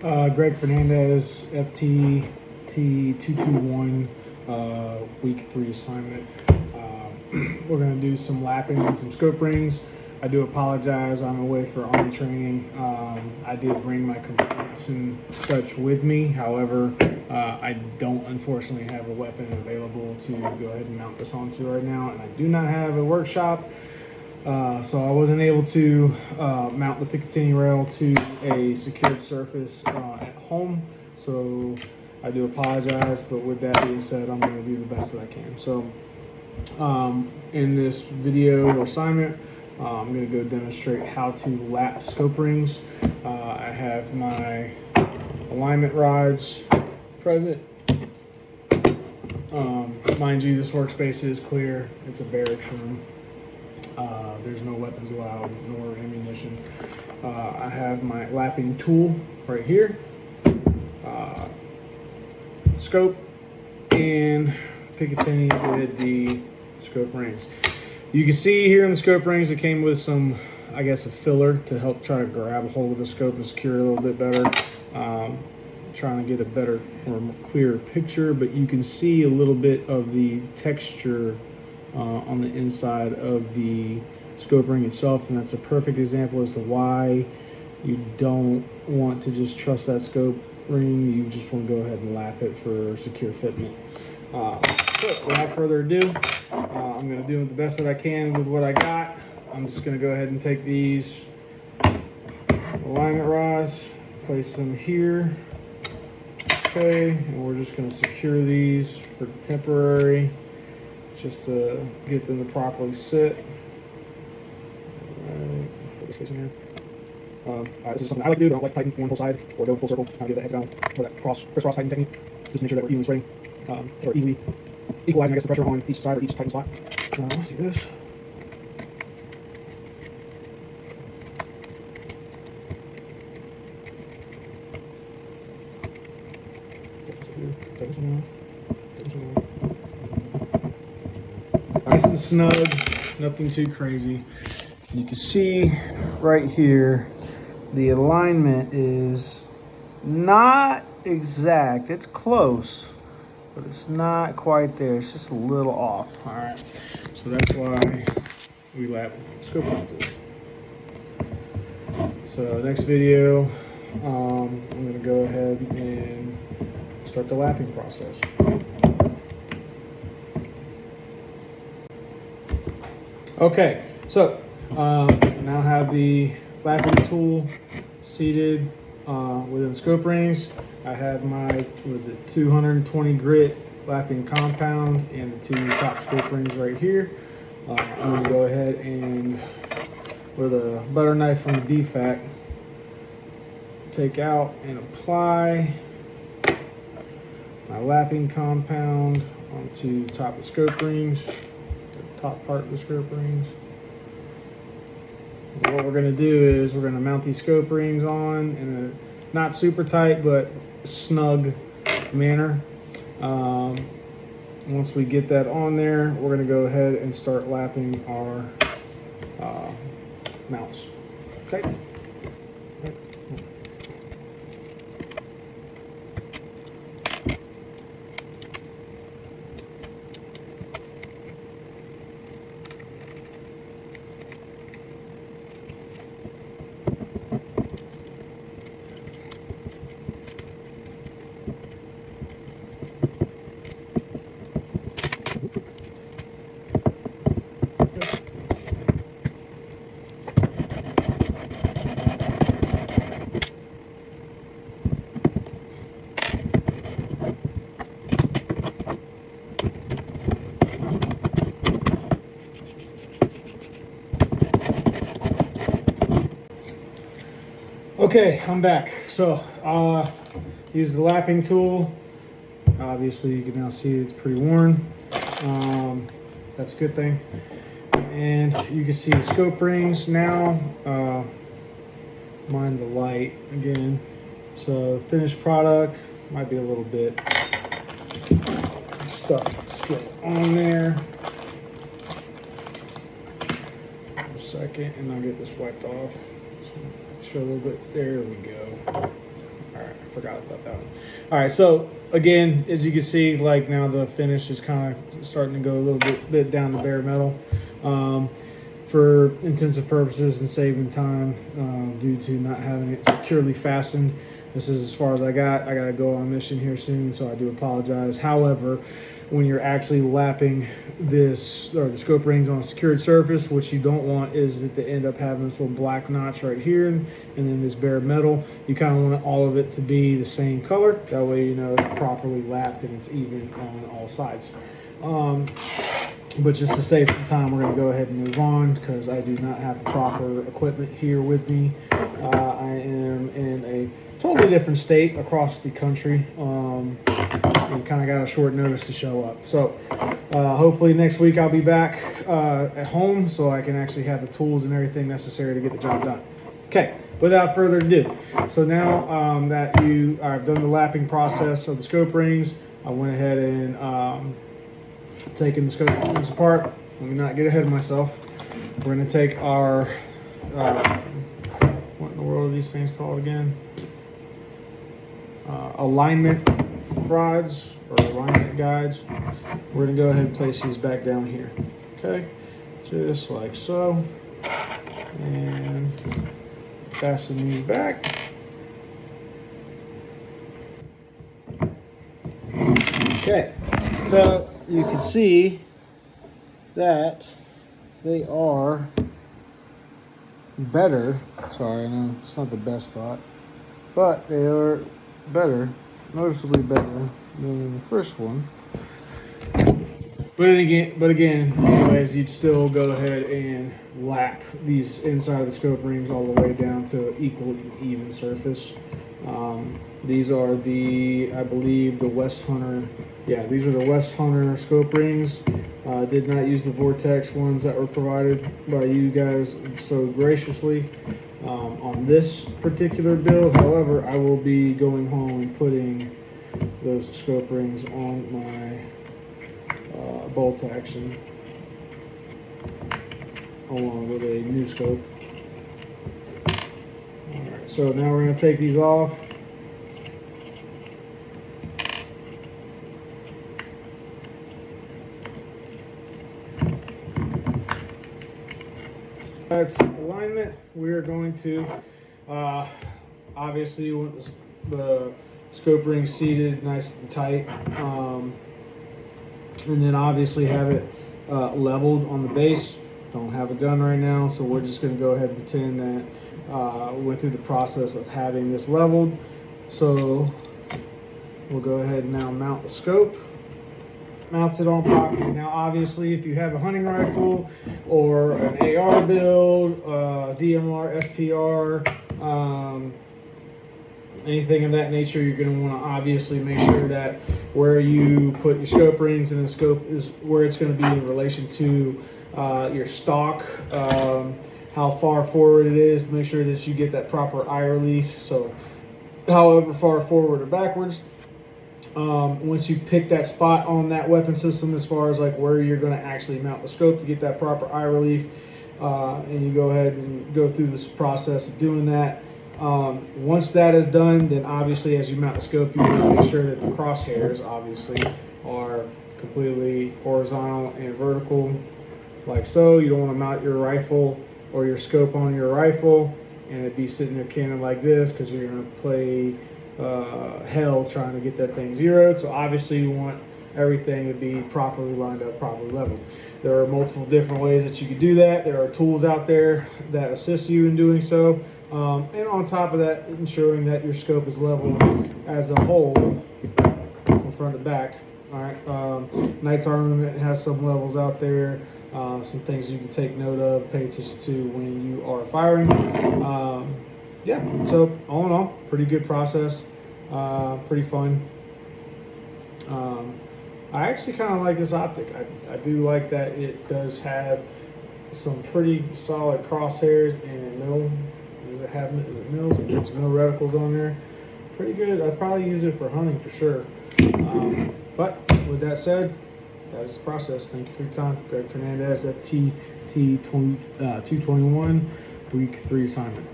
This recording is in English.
Greg Fernandez, FTT221, week 3 assignment. We're going to do some lapping and some scope rings. I do apologize, I'm away for Army training. I did bring my components and such with me. However, I don't unfortunately have a weapon available to go ahead and mount this onto right now, and I do not have a workshop. So I wasn't able to mount the Picatinny rail to a secured surface at home. So I do apologize, but with that being said, I'm going to do the best that I can. So in this video or assignment, I'm going to go demonstrate how to lap scope rings. I have my alignment rods present. Mind you, this workspace is clear. It's a barracks room. There's no weapons allowed, nor ammunition. I have my lapping tool right here, scope, and Picatinny with the scope rings. You can see here in the scope rings, it came with some, I guess, a filler to help try to grab a hold of the scope and secure it a little bit better. Trying to get a better or clearer picture, but you can see a little bit of the texture on the inside of the scope ring itself, and that's a perfect example as to why you don't want to just trust that scope ring. You just want to go ahead and lap it for secure fitment. So without further ado, I'm going to do the best that I can with what I got. I'm just going to go ahead and take these alignment rods, place them here. Okay, and we're just going to secure these for temporary, just to get them to properly sit. Alright, put this case in here. This is something I like to do. I don't like to tighten one whole side or go full circle. Kind of get the heads down for that crisscross tightening technique. Just to make sure that we're evenly spreading, or easily equalizing, I guess, the pressure on each side or each tighten spot. Do this. Take this one out. Take this one out. Nice and snug, nothing too crazy. You can see right here, the alignment is not exact. It's close, but it's not quite there. It's just a little off. All right, so that's why we lap scope onto it. So next video, I'm gonna go ahead and start the lapping process. Okay, so now have the lapping tool seated within scope rings. I have my 220 grit lapping compound and the 2 top scope rings right here. I'm going to go ahead and with a butter knife from the DFAC, take out and apply my lapping compound onto the top of the scope rings, the top part of the scope rings. And what we're going to do is we're going to mount these scope rings on in a not super tight but snug manner. Once we get that on there, we're going to go ahead and start lapping our mounts. Okay. Okay, I'm back. So use the lapping tool. Obviously you can now see it's pretty worn. That's a good thing. And you can see the scope rings now. Mind the light again. So finished product might be a little bit stuff still on there. A second, and I'll get this wiped off. So show a little bit. There we go. All right. forgot about that one. All right, so again, as you can see, like now the finish is kind of starting to go a little bit down the bare metal. For intensive purposes and saving time due to not having it securely fastened. This is as far as I got. I got to go on a mission here soon, so I do apologize. However, when you're actually lapping this or the scope rings on a secured surface, what you don't want is that they end up having this little black notch right here and then this bare metal. You kind of want all of it to be the same color. That way you know it's properly lapped and it's even on all sides. But just to save some time, we're going to go ahead and move on because I do not have the proper equipment here with me. I am in a totally different state across the country and kind of got a short notice to show up. So hopefully next week I'll be back at home so I can actually have the tools and everything necessary to get the job done. Okay, without further ado, so now that I've done the lapping process of the scope rings, I went ahead and taking the scope rings apart. Let me not get ahead of myself. We're going to take our what in the world are these things called again? Alignment rods or alignment guides. We're going to go ahead and place these back down here. Okay, just like so, and fasten these back. Okay, so you can see that they are better. Sorry, I know it's not the best spot, but they are better, noticeably better than in the first one. But again, anyways, you'd still go ahead and lap these inside of the scope rings all the way down to equal and even surface. These are I believe the West Hunter. Yeah, these are the West Hunter scope rings. Did not use the Vortex ones that were provided by you guys so graciously on this particular build. However, I will be going home and putting those scope rings on my bolt action along with a new scope. Alright, so now we're going to take these off. That's alignment. We're going to obviously want the scope ring seated nice and tight, and then obviously have it leveled on the base. Don't have a gun right now, so we're just going to go ahead and pretend that we went through the process of having this leveled. So we'll go ahead and now mount the scope. Mounts it on properly. Now obviously if you have a hunting rifle or an AR build, DMR, SPR, anything of that nature, you're going to want to obviously make sure that where you put your scope rings and the scope is where it's going to be in relation to your stock, how far forward it is, to make sure that you get that proper eye relief. So however far forward or backwards, once you pick that spot on that weapon system as far as like where you're going to actually mount the scope to get that proper eye relief, and you go ahead and go through this process of doing that. Once that is done, then obviously as you mount the scope, you want to make sure that the crosshairs obviously are completely horizontal and vertical like so. You don't want to mount your rifle or your scope on your rifle and it be sitting there cannon like this, because you're going to play hell trying to get that thing zeroed. So obviously you want everything to be properly lined up, properly leveled. There are multiple different ways that you can do that. There are tools out there that assist you in doing so. And on top of that, ensuring that your scope is leveled as a whole from front to back. All right. Knight's Armament has some levels out there, some things you can take note of, pay attention to when you are firing. Yeah, so all in all, pretty good process, pretty fun. I actually kind of like this optic. I do like that it does have some pretty solid crosshairs and no, is it mills? There's no reticles on there. Pretty good. I'd probably use it for hunting for sure. But with that said, that is the process. Thank you for your time. Greg Fernandez, FTT 221, week 3 assignment.